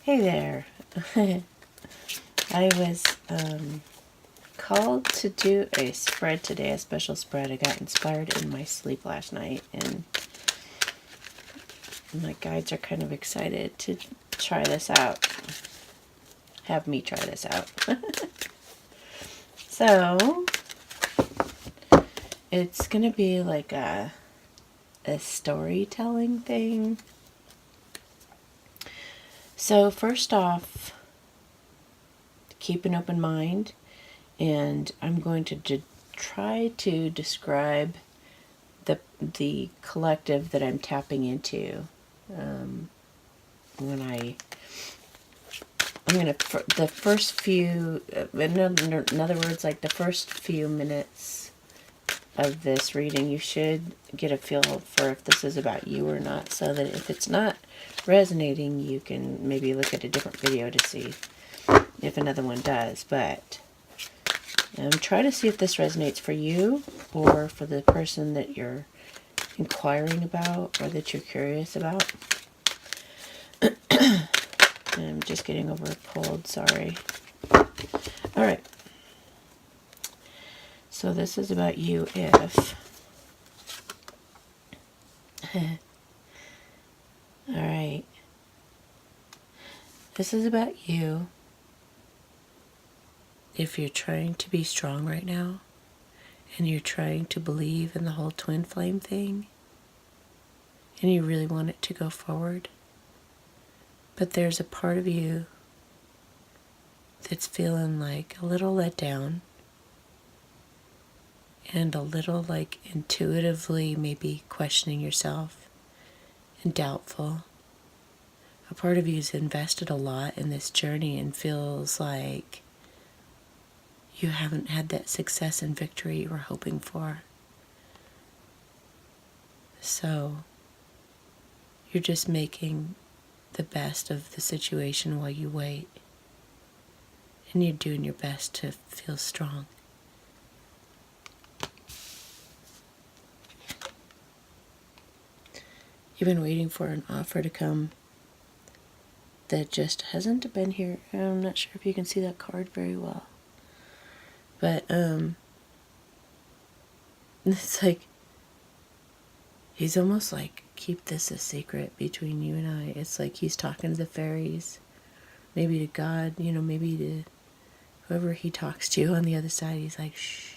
Hey there. I was called to do a spread today, a special spread. I got inspired in my sleep last night, and my guides are kind of excited to try this out. Have me try this out. So, it's going to be like a storytelling thing. So, first off, keep an open mind, and I'm going to try to describe the collective that I'm tapping into. When I'm going to, the first few, in other words, like the first few minutes of this reading, you should get a feel for if this is about you or not, so that if it's not resonating, you can maybe look at a different video to see if another one does. But try to see if this resonates for you or for the person that you're inquiring about or that you're curious about. I'm just getting over a cold, sorry. Alright. So this is about you if... Alright. This is about you if you're trying to be strong right now and you're trying to believe in the whole twin flame thing and you really want it to go forward. But there's a part of you that's feeling like a little let down and a little like intuitively maybe questioning yourself and doubtful. A part of you's invested a lot in this journey and feels like you haven't had that success and victory you were hoping for. So you're just making the best of the situation while you wait. And you're doing your best to feel strong. You've been waiting for an offer to come that just hasn't been here. I'm not sure if you can see that card very well. But, it's like, he's almost like, keep this a secret between you and I. It's like he's talking to the fairies, maybe to God, maybe to whoever he talks to on the other side. He's like, shh,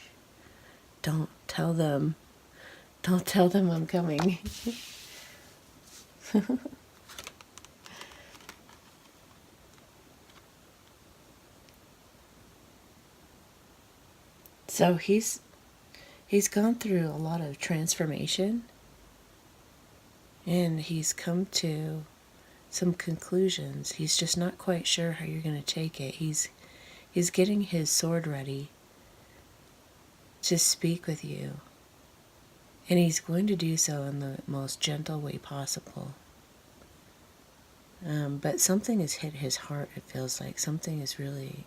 don't tell them I'm coming. So he's gone through a lot of transformation, and he's come to some conclusions. He's just not quite sure how you're going to take it. He's getting his sword ready to speak with you, and he's going to do so in the most gentle way possible. But something has hit his heart, it feels like. Something is really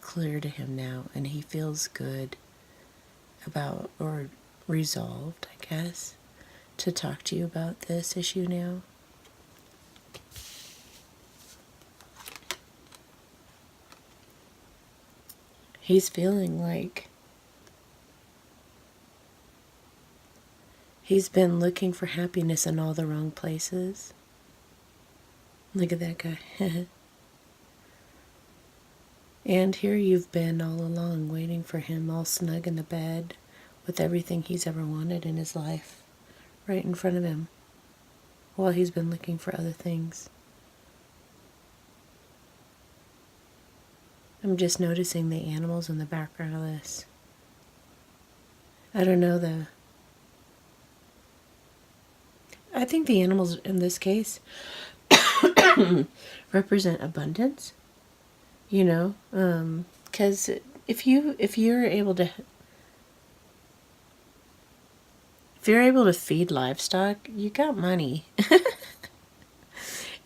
clear to him now, and he feels good about, or resolved, I guess, to talk to you about this issue now. He's feeling like he's been looking for happiness in all the wrong places. Look at that guy. And here you've been all along waiting for him, all snug in the bed with everything he's ever wanted in his life right in front of him, while he's been looking for other things. I'm just noticing the animals in the background of this. I don't know, I think the animals in this case represent abundance. Because if you're able to feed livestock, you got money.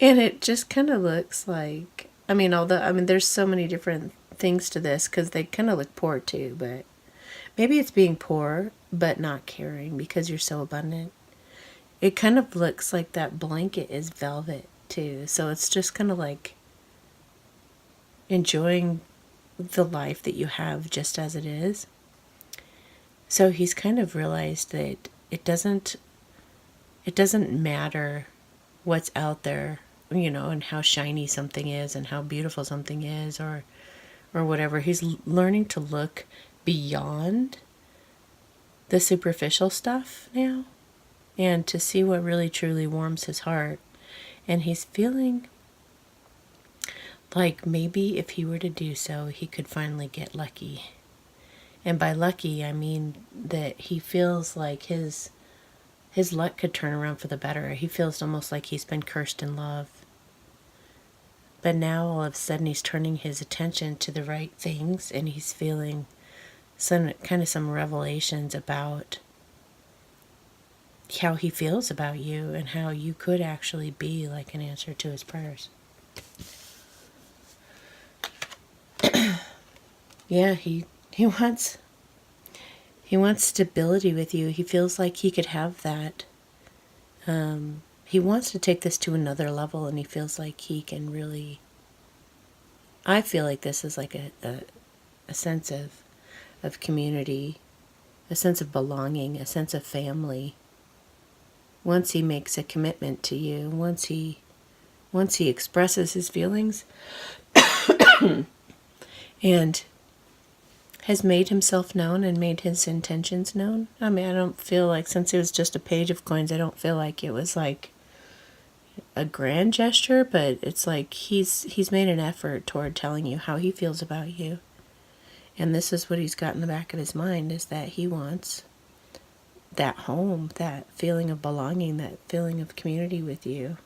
And it just kind of looks like, there's so many different things to this, because they kind of look poor too, but maybe it's being poor but not caring because you're so abundant. It kind of looks like that blanket is velvet, too. So it's just kind of like enjoying the life that you have just as it is. So he's kind of realized that it doesn't matter what's out there, and how shiny something is and how beautiful something is, or whatever. He's learning to look beyond the superficial stuff now and to see what really truly warms his heart. And he's feeling like maybe if he were to do so, he could finally get lucky. And by lucky, I mean that he feels like his luck could turn around for the better. He feels almost like he's been cursed in love. But now all of a sudden he's turning his attention to the right things, and he's feeling some revelations about how he feels about you and how you could actually be like an answer to his prayers. Yeah, he wants stability with you. He feels like he could have that. He wants to take this to another level, and he feels like he can really... I feel like this is like a sense of community, a sense of belonging, a sense of family. Once he makes a commitment to you, once he expresses his feelings and has made himself known and made his intentions known. I mean, I don't feel like, since it was just a page of coins, I don't feel like it was like a grand gesture, but it's like he's made an effort toward telling you how he feels about you. And this is what he's got in the back of his mind, is that he wants that home, that feeling of belonging, that feeling of community with you.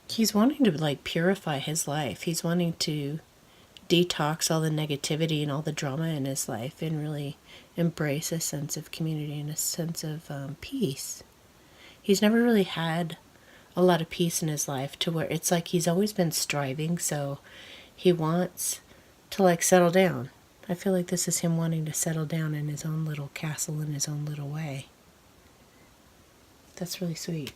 He's wanting to like purify his life. He's wanting to detox all the negativity and all the drama in his life and really embrace a sense of community and a sense of peace. He's never really had a lot of peace in his life, to where it's like he's always been striving, so he wants to like settle down. I feel like this is him wanting to settle down in his own little castle in his own little way. That's really sweet.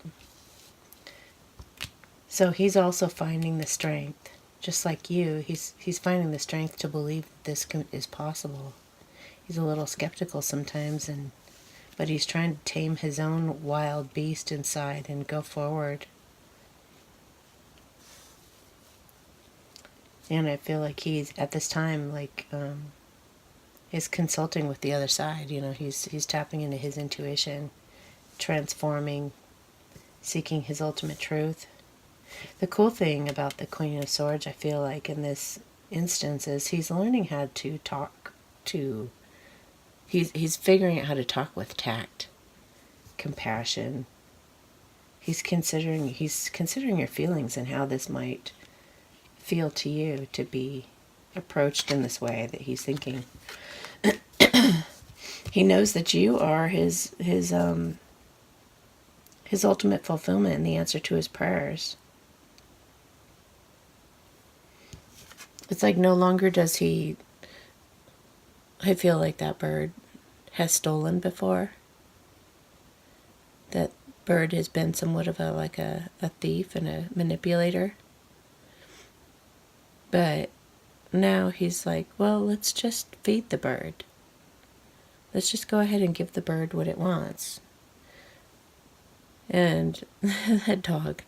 So he's also finding the strength, just like you. He's finding the strength to believe this is possible. He's a little skeptical sometimes, but he's trying to tame his own wild beast inside and go forward. And I feel like he's at this time is consulting with the other side. He's tapping into his intuition, transforming, seeking his ultimate truth. The cool thing about the Queen of Swords, I feel like, in this instance, is he's learning how to talk to... He's figuring out how to talk with tact, compassion. He's considering your feelings and how this might feel to you to be approached in this way that he's thinking. He knows that you are his ultimate fulfillment and the answer to his prayers. It's like no longer does he... I feel like that bird has stolen before. That bird has been somewhat of a thief and a manipulator. But now he's like, well, let's just feed the bird. Let's just go ahead and give the bird what it wants. And that dog.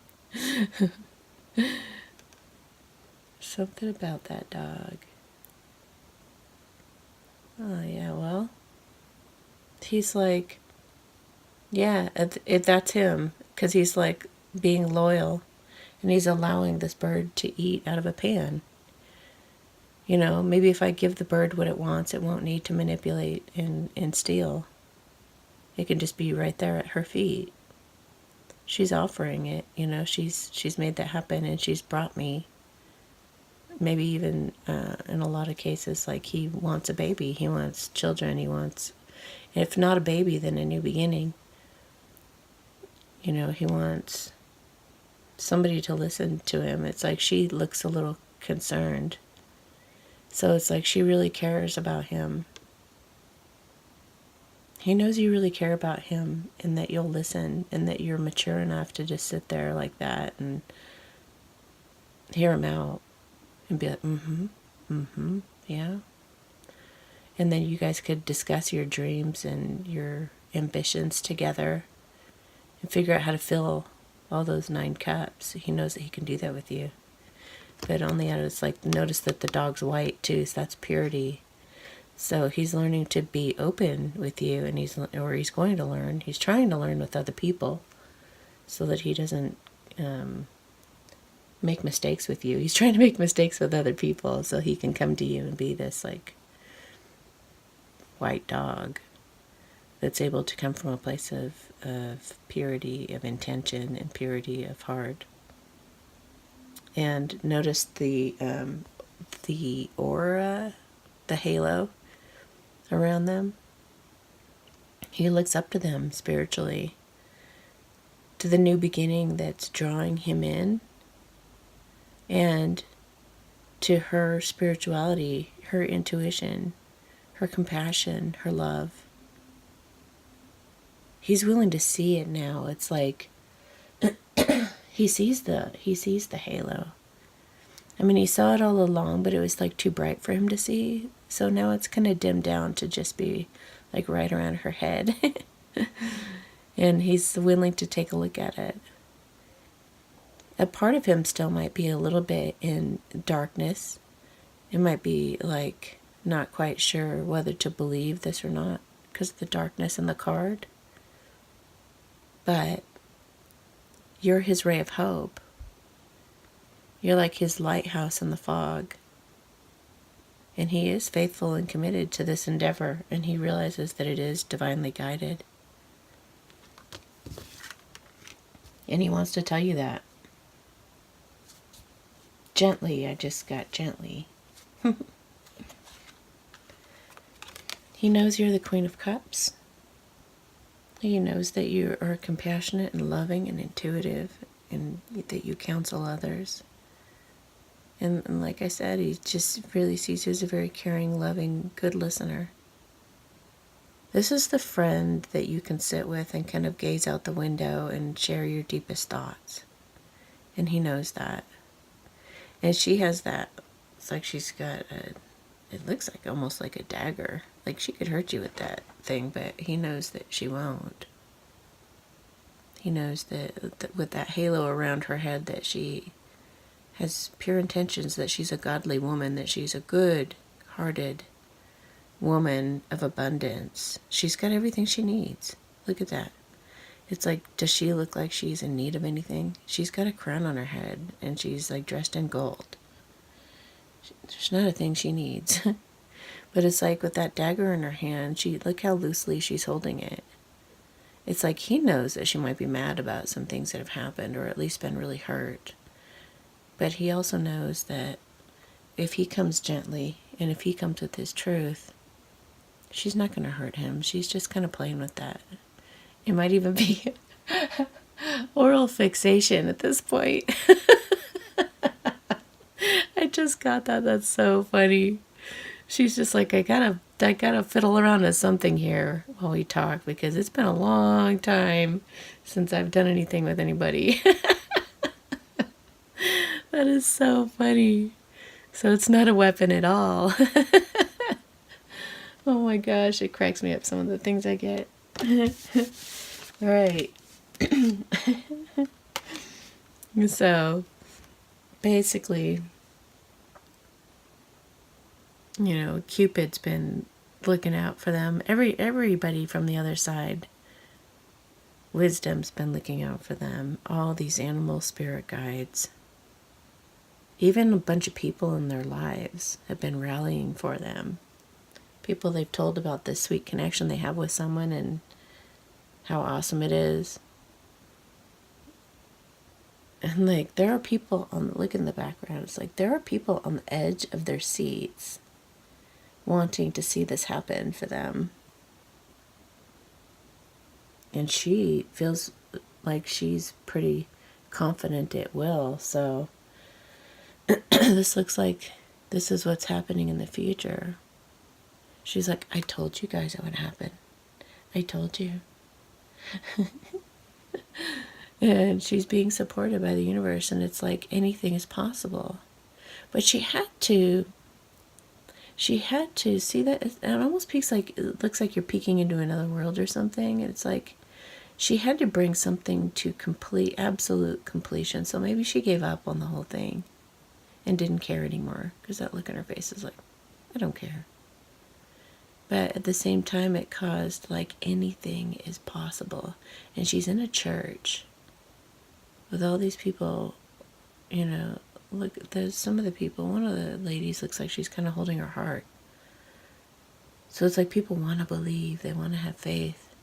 Something about that dog. Oh, yeah, well, he's like, yeah, that's him. Because he's like being loyal. And he's allowing this bird to eat out of a pan. Maybe if I give the bird what it wants, it won't need to manipulate and steal. It can just be right there at her feet. She's offering it, she's made that happen, and she's brought me, maybe even in a lot of cases, like he wants a baby, he wants children, he wants, if not a baby, then a new beginning. He wants somebody to listen to him. It's like she looks a little concerned. So it's like she really cares about him. He knows you really care about him and that you'll listen and that you're mature enough to just sit there like that and hear him out and be like, yeah. And then you guys could discuss your dreams and your ambitions together and figure out how to fill all those 9 cups. He knows that he can do that with you. But only it's like, notice that the dog's white too, so that's purity. So he's learning to be open with you, and he's going to learn. He's trying to learn with other people so that he doesn't make mistakes with you. He's trying to make mistakes with other people so he can come to you and be this like white dog that's able to come from a place of purity of intention and purity of heart. And notice the aura, the halo around them. He looks up to them spiritually, to the new beginning that's drawing him in, and to her spirituality, her intuition, her compassion, her love. He's willing to see it now. It's like he sees the halo. I mean, he saw it all along, but it was like too bright for him to see. So now it's kind of dimmed down to just be like right around her head. And he's willing to take a look at it. A part of him still might be a little bit in darkness. It might be like not quite sure whether to believe this or not because of the darkness in the card. But you're his ray of hope. You're like his lighthouse in the fog. And he is faithful and committed to this endeavor, and he realizes that it is divinely guided. And he wants to tell you that. Gently, I just got gently. He knows you're the Queen of Cups. He knows that you are compassionate and loving and intuitive, and that you counsel others. And like I said, he just really sees you as a very caring, loving, good listener. This is the friend that you can sit with and kind of gaze out the window and share your deepest thoughts. And he knows that. And she has that. It's like she's got it looks like almost like a dagger. Like she could hurt you with that thing, but he knows that she won't. He knows that with that halo around her head that she has pure intentions, that she's a godly woman, that she's a good-hearted woman of abundance. She's got everything she needs. Look at that. It's like, does she look like she's in need of anything? She's got a crown on her head, and she's like dressed in gold. There's not a thing she needs. But it's like with that dagger in her hand, look how loosely she's holding it. It's like he knows that she might be mad about some things that have happened, or at least been really hurt. But he also knows that if he comes gently, and if he comes with his truth, she's not going to hurt him. She's just kind of playing with that. It might even be oral fixation at this point. I just got that. That's so funny. She's just like, I gotta fiddle around with something here while we talk, because it's been a long time since I've done anything with anybody. That is so funny. So it's not a weapon at all. Oh my gosh, it cracks me up, some of the things I get. All right. So basically, Cupid's been looking out for them. Everybody from the other side, wisdom's been looking out for them. All these animal spirit guides. Even a bunch of people in their lives have been rallying for them. People they've told about this sweet connection they have with someone and how awesome it is. And like, there are people look in the background, it's like there are people on the edge of their seats wanting to see this happen for them. And she feels like she's pretty confident it will, so this looks like this is what's happening in the future. She's like, I told you guys it would happen. I told you. And she's being supported by the universe, and it's like anything is possible. But she had to see that it almost it looks like you're peeking into another world or something. It's like she had to bring something to absolute completion. So maybe she gave up on the whole thing and didn't care anymore, because that look on her face is like, I don't care. But at the same time, it caused like anything is possible. And she's in a church with all these people, you know. Look, there's some of the people, one of the ladies looks like she's kind of holding her heart. So it's like people want to believe, they want to have faith.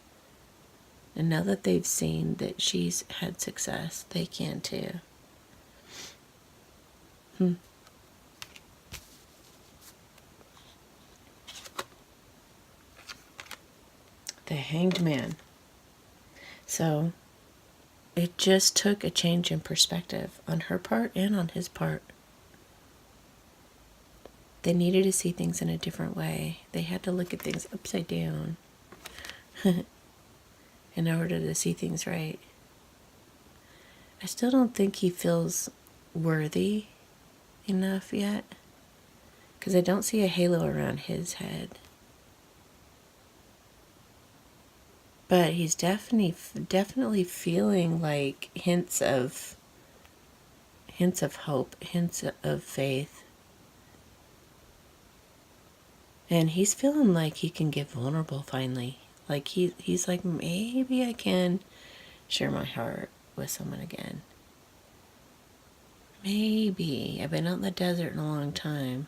And now that they've seen that she's had success, they can too. The Hanged Man. So it just took a change in perspective on her part and on his part. They needed to see things in a different way. They had to look at things upside down in order to see things right. I still don't think he feels worthy enough yet, because I don't see a halo around his head. But he's definitely feeling like hints of hope, hints of faith. And he's feeling like he can get vulnerable finally. Like he's like, maybe I can share my heart with someone again. Maybe. I've been out in the desert in a long time.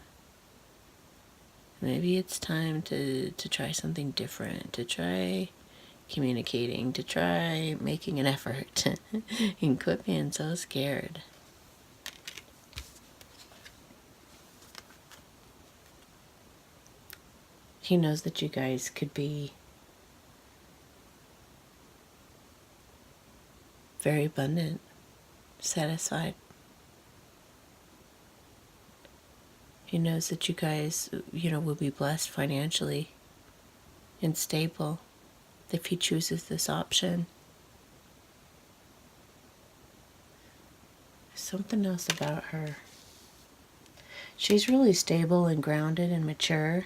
Maybe it's time to try something different, to try communicating, to try making an effort, and quit being so scared. He knows that you guys could be very abundant, satisfied. He knows that you guys, will be blessed financially and stable if he chooses this option. There's something else about her. She's really stable and grounded and mature.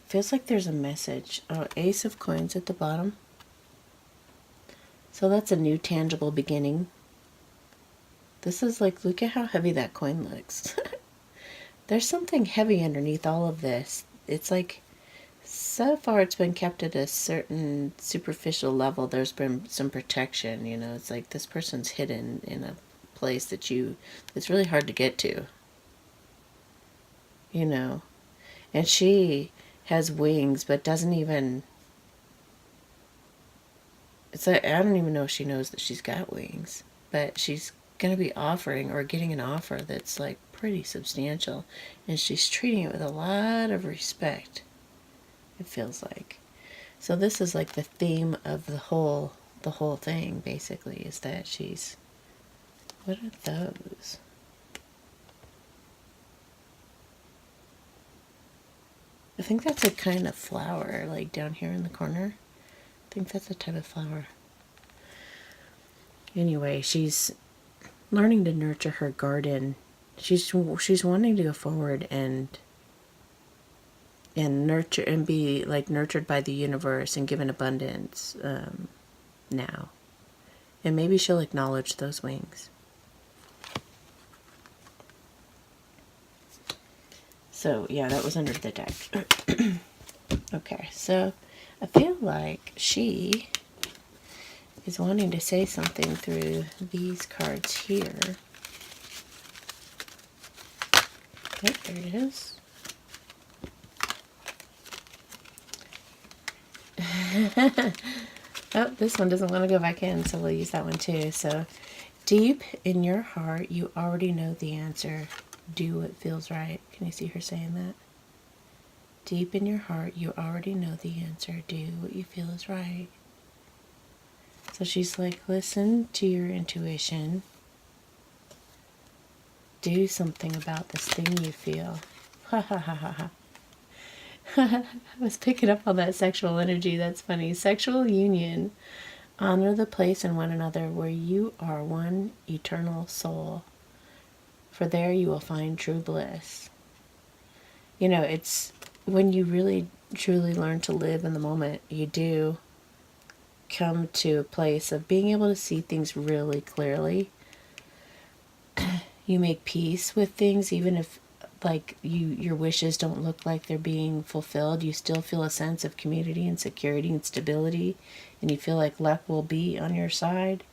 Feels like there's a message. Oh, Ace of Coins at the bottom. So that's a new tangible beginning. This is like, look at how heavy that coin looks. There's something heavy underneath all of this. It's like, so far it's been kept at a certain superficial level. There's been some protection, It's like this person's hidden in a place it's really hard to get to. And she has wings, but doesn't even... It's like, I don't even know if she knows that she's got wings. But she's going to be offering or getting an offer that's like pretty substantial. And she's treating it with a lot of respect, it feels like. So this is like the theme of the whole thing, basically, is that she's... What are those? I think that's a kind of flower, like down here in the corner. I think that's a type of flower. Anyway, she's learning to nurture her garden. She's wanting to go forward and nurture and be like nurtured by the universe and given abundance now. And maybe she'll acknowledge those wings. So, yeah, that was under the deck. Okay, so I feel like she is wanting to say something through these cards here. Okay, there it is. Oh, this one doesn't want to go back in, so we'll use that one too. So, deep in your heart, you already know the answer. Do what feels right. Can you see her saying that? Deep in your heart, you already know the answer. Do what you feel is right. So she's like, listen to your intuition. Do something about this thing you feel. Ha ha ha ha ha. I was picking up on that sexual energy. That's funny. Sexual union. Honor the place in one another where you are one eternal soul. For there you will find true bliss. You know, it's when you really truly learn to live in the moment, you do come to a place of being able to see things really clearly. You make peace with things, even if like your wishes don't look like they're being fulfilled. You still feel a sense of community and security and stability, and you feel like luck will be on your side,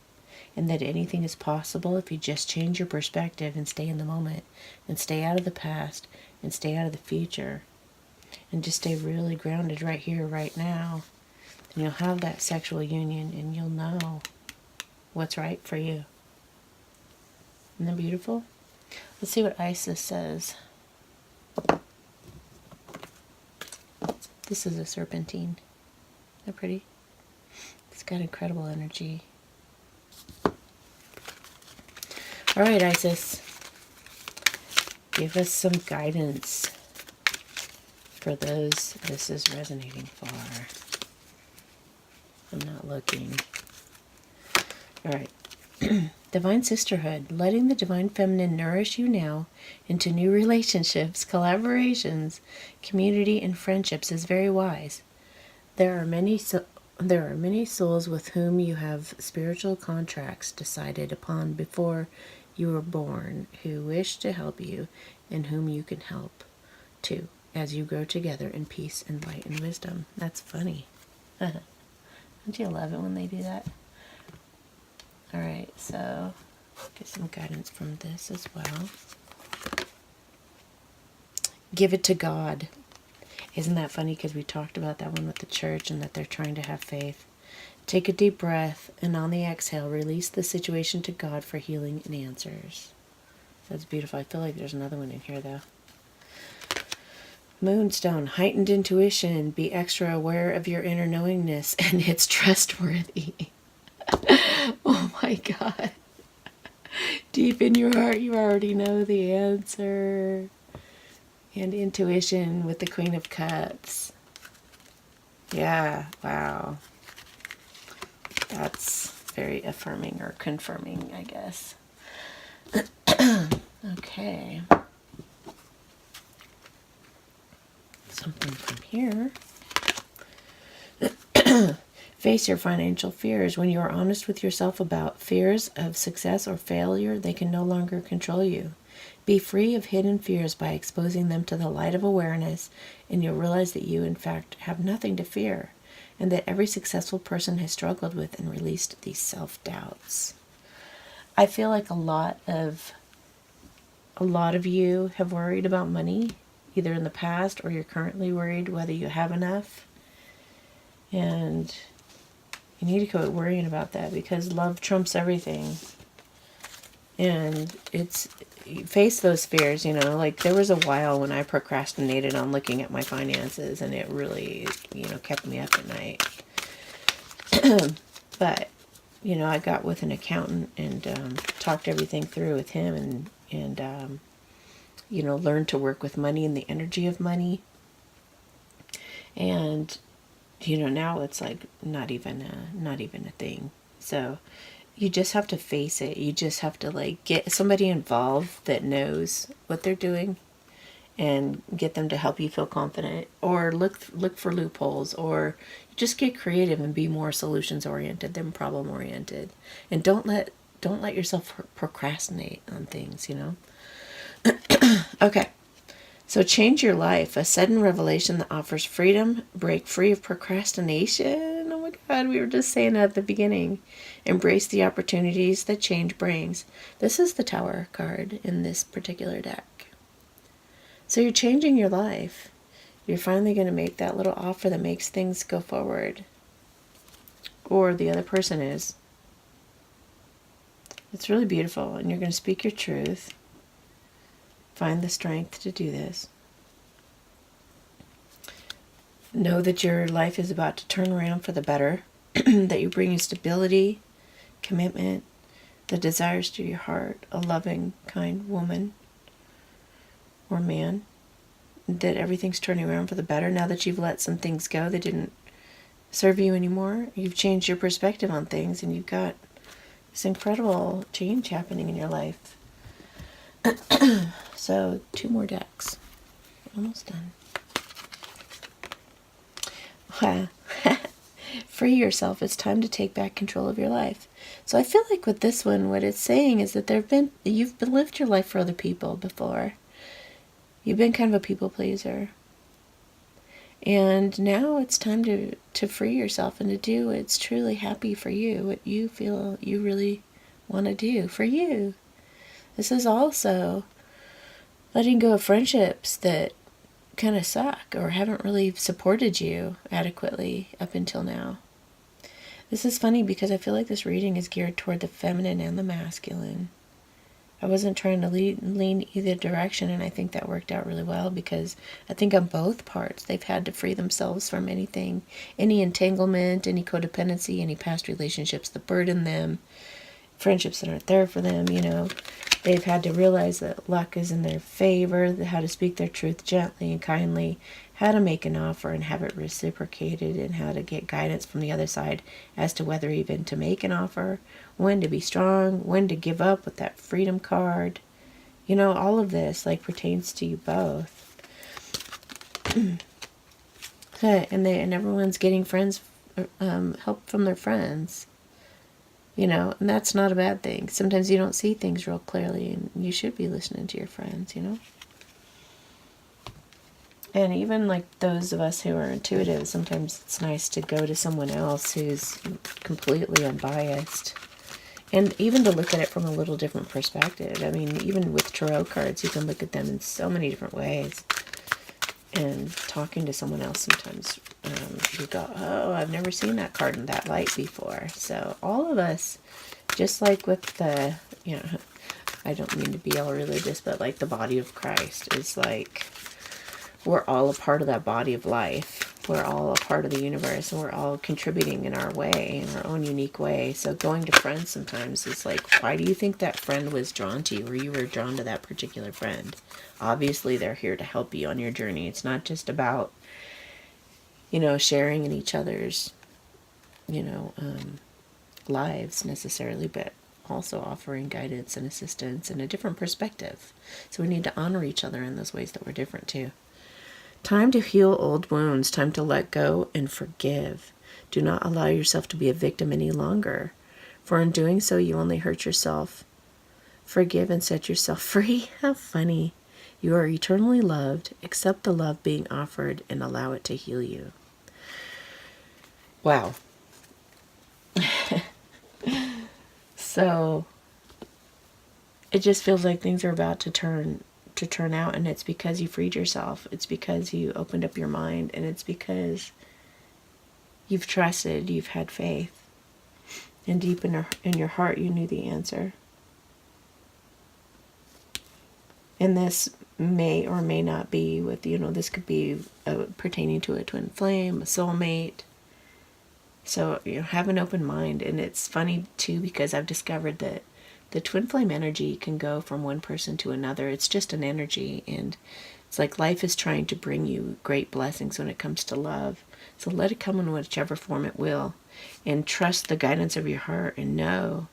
and that anything is possible if you just change your perspective and stay in the moment and stay out of the past and stay out of the future and just stay really grounded right here, right now. And you'll have that sexual union and you'll know what's right for you. Isn't that beautiful? Let's see what Isis says. This is a serpentine. Isn't that pretty? It's got incredible energy. All right, Isis. Give us some guidance for those this is resonating for. I'm not looking. All right. Divine Sisterhood. Letting the Divine Feminine nourish you now into new relationships, collaborations, community, and friendships is very wise. There are many souls with whom you have spiritual contracts decided upon before you were born who wish to help you and whom you can help too as you grow together in peace and light and wisdom. That's funny. Don't you love it when they do that? Alright, so get some guidance from this as well. Give it to God. Isn't that funny? Because we talked about that one with the church and that they're trying to have faith. Take a deep breath and on the exhale, release the situation to God for healing and answers. That's beautiful. I feel like there's another one in here though. Moonstone, heightened intuition. Be extra aware of your inner knowingness and it's trustworthy. Oh my God. Deep in your heart, you already know the answer. And intuition with the Queen of Cups. Yeah, wow. That's very affirming or confirming, I guess. Okay. Something from here. Face your financial fears. When you are honest with yourself about fears of success or failure, they can no longer control you. Be free of hidden fears by exposing them to the light of awareness, and you'll realize that you, in fact, have nothing to fear, and that every successful person has struggled with and released these self-doubts. I feel like a lot of you have worried about money, either in the past or you're currently worried whether you have enough. And you need to quit worrying about that because love trumps everything. And face those fears, you know, like there was a while when I procrastinated on looking at my finances and it really, kept me up at night. But, I got with an accountant and talked everything through with him and learned to work with money and the energy of money. And now it's like not even a thing. So you just have to face it. You just have to get somebody involved that knows what they're doing and get them to help you feel confident, or look for loopholes, or just get creative and be more solutions oriented than problem oriented. And don't let yourself procrastinate on things, Okay. So change your life. A sudden revelation that offers freedom. Break free of procrastination. Oh my God, we were just saying that at the beginning. Embrace the opportunities that change brings. This is the Tower card in this particular deck. So you're changing your life. You're finally going to make that little offer that makes things go forward. Or the other person is. It's really beautiful. And you're going to speak your truth. Find the strength to do this. Know that your life is about to turn around for the better. That you bring you stability, commitment, the desires to your heart, a loving, kind woman or man. that everything's turning around for the better now that you've let some things go that didn't serve you anymore. You've changed your perspective on things, and you've got this incredible change happening in your life. So 2 more decks. Almost done. Free yourself. It's time to take back control of your life. So I feel like with this one, what it's saying is that you've lived your life for other people before. You've been kind of a people pleaser. And now it's time to free yourself and to do what's truly happy for you, what you feel you really want to do for you. This is also letting go of friendships that kind of suck or haven't really supported you adequately up until now. This is funny because I feel like this reading is geared toward the feminine and the masculine. I wasn't trying to lean either direction, and I think that worked out really well because I think on both parts they've had to free themselves from anything, any entanglement, any codependency, any past relationships that burden them, friendships that aren't there for them, They've had to realize that luck is in their favor, how to speak their truth gently and kindly, how to make an offer and have it reciprocated, and how to get guidance from the other side as to whether even to make an offer, when to be strong, when to give up with that freedom card. All of this pertains to you both. And everyone's getting help from their friends. And that's not a bad thing. Sometimes you don't see things real clearly, and you should be listening to your friends, And even those of us who are intuitive, sometimes it's nice to go to someone else who's completely unbiased. And even to look at it from a little different perspective. I mean, even with tarot cards, you can look at them in so many different ways. And talking to someone else sometimes, you go, oh, I've never seen that card in that light before. So all of us, just like with the, I don't mean to be all religious, but the body of Christ is we're all a part of that body of life. We're all a part of the universe, and we're all contributing in our way, in our own unique way. So going to friends sometimes is why do you think that friend was drawn to you, or you were drawn to that particular friend? Obviously, they're here to help you on your journey. It's not just about, sharing in each other's, lives necessarily, but also offering guidance and assistance and a different perspective. So we need to honor each other in those ways that we're different too. Time to heal old wounds. Time to let go and forgive. Do not allow yourself to be a victim any longer, for in doing so you only hurt yourself. Forgive and set yourself free. How funny. You are eternally loved. Accept the love being offered and allow it to heal you. Wow. So it just feels like things are about to turn out, and it's because you freed yourself. It's because you opened up your mind, and it's because you've trusted, you've had faith, and deep in your heart you knew the answer. And this may or may not be with, this could be pertaining to a twin flame, a soulmate. So, have an open mind. And it's funny too, because I've discovered that the twin flame energy can go from one person to another. It's just an energy, and it's life is trying to bring you great blessings when it comes to love. So let it come in whichever form it will, and trust the guidance of your heart, and know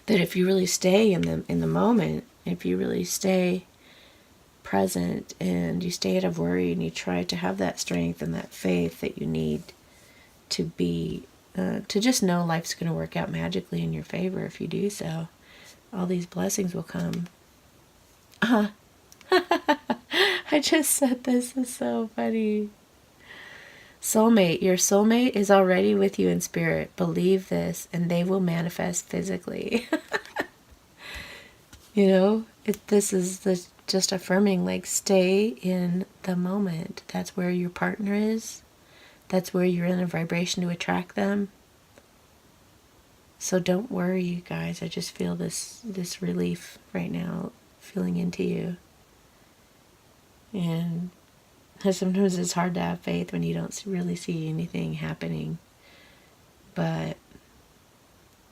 that if you really stay in the moment, if you really stay present and you stay out of worry and you try to have that strength and that faith that you need to be to just know life's going to work out magically in your favor. If you do so, all these blessings will come. I just said this is so funny. Soulmate. Your soulmate is already with you in spirit. Believe this, and they will manifest physically. This is just affirming, stay in the moment. That's where your partner is. That's where you're in a vibration to attract them. So don't worry, you guys. I just feel this relief right now, feeling into you. And sometimes it's hard to have faith when you don't really see anything happening. But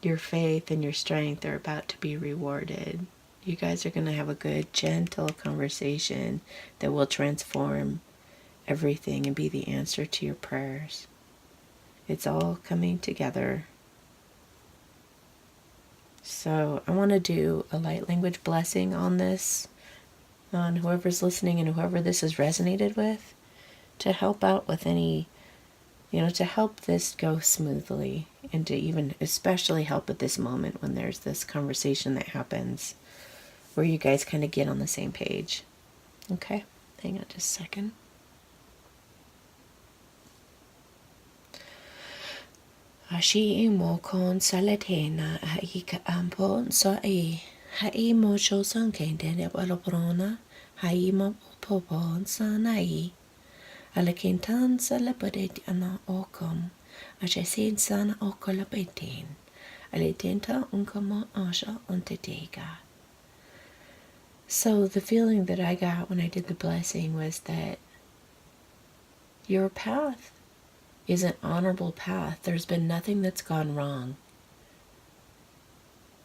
your faith and your strength are about to be rewarded. You guys are going to have a good, gentle conversation that will transform everything and be the answer to your prayers. It's all coming together. So I want to do a light language blessing on this, on whoever's listening and whoever this has resonated with, to help out with any, to help this go smoothly, and to even especially help at this moment when there's this conversation that happens where you guys kind of get on the same page. Okay? Hang on just a second. Ashi mo kon salatena hai ka ampon so hai mo sho son kende de balobrona hai mo popon sanai alakintan salapadet ana okom ashe sin sana okolabetin alitenta unkama asha ontetega. So the feeling that I got when I did the blessing was that your path is an honorable path. There's been nothing that's gone wrong.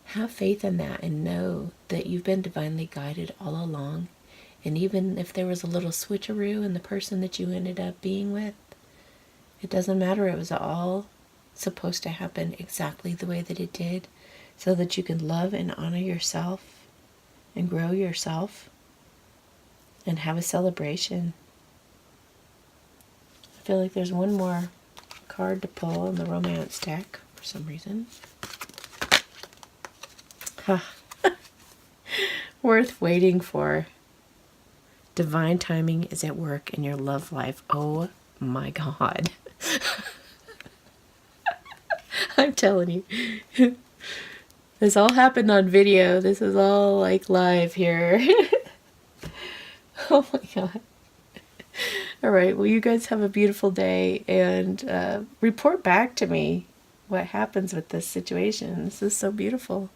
Have faith in that and know that you've been divinely guided all along. And even if there was a little switcheroo in the person that you ended up being with, it doesn't matter. It was all supposed to happen exactly the way that it did, so that you can love and honor yourself and grow yourself and have a celebration. I feel like there's one more card to pull in the romance deck for some reason. Worth waiting for. Divine timing is at work in your love life. Oh my God. I'm telling you. This all happened on video. This is all like live here. Oh my God. All right, well, you guys have a beautiful day, and report back to me what happens with this situation. This is so beautiful.